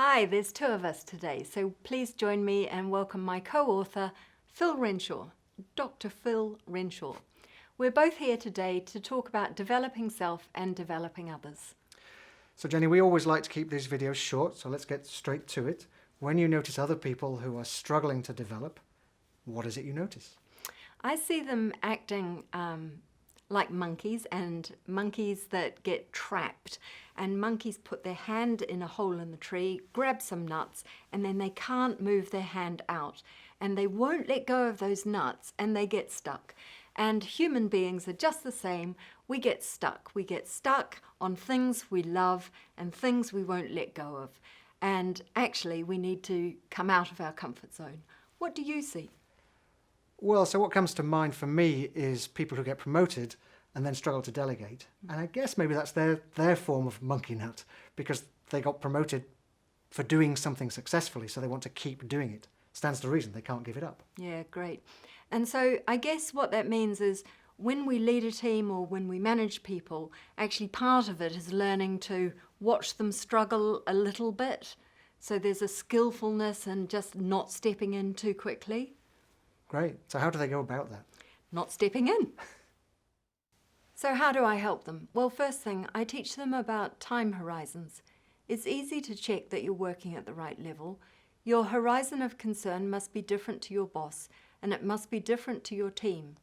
Hi, there's two of us today, so please join me and welcome my co-author, Phil Renshaw, Dr. Phil Renshaw. We're both here today to talk about developing self and developing others. So Jenny, we always like to keep these videos short, so let's get straight to it. When you notice other people who are struggling to develop, what is it you notice? I see them acting like monkeys, and monkeys that get trapped, and monkeys put their hand in a hole in the tree, grab some nuts, and then they can't move their hand out, and they won't let go of those nuts, and they get stuck. And human beings are just the same. We get stuck on things we love and things we won't let go of, and actually we need to come out of our comfort zone. What do you see? Well, so what comes to mind for me is people who get promoted and then struggle to delegate. And I guess maybe that's their form of monkey nut, because they got promoted for doing something successfully, so they want to keep doing it. Stands to reason they can't give it up. Yeah, great. And so I guess what that means is when we lead a team or when we manage people, actually part of it is learning to watch them struggle a little bit. So there's a skillfulness and just not stepping in too quickly. Great. So how do they go about that? Not stepping in. So how do I help them? Well, first thing, I teach them about time horizons. It's easy to check that you're working at the right level. Your horizon of concern must be different to your boss, and it must be different to your team.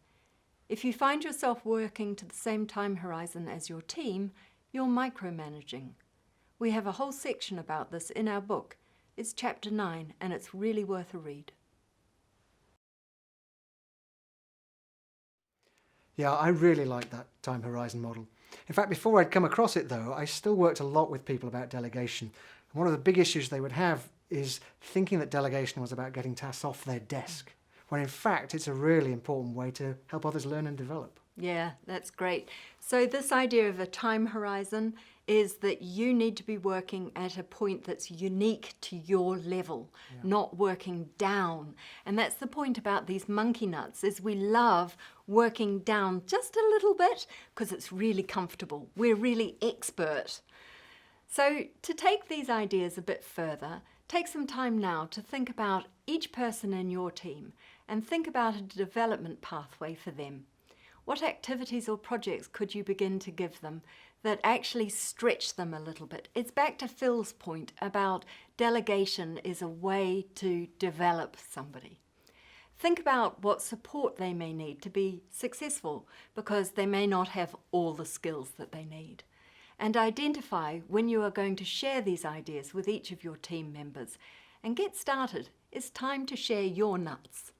If you find yourself working to the same time horizon as your team, you're micromanaging. We have a whole section about this in our book. It's chapter 9, and it's really worth a read. Yeah, I really like that time horizon model. In fact, before I'd come across it though, I still worked a lot with people about delegation. And one of the big issues they would have is thinking that delegation was about getting tasks off their desk, when in fact it's a really important way to help others learn and develop. Yeah, that's great. So this idea of a time horizon is that you need to be working at a point that's unique to your level, not working down. And that's the point about these monkey nuts, is we love working down just a little bit because it's really comfortable. We're really expert. So to take these ideas a bit further, take some time now to think about each person in your team and think about a development pathway for them. What activities or projects could you begin to give them that actually stretch them a little bit? It's back to Phil's point about delegation is a way to develop somebody. Think about what support they may need to be successful, because they may not have all the skills that they need. And identify when you are going to share these ideas with each of your team members. And get started. It's time to share your nuts.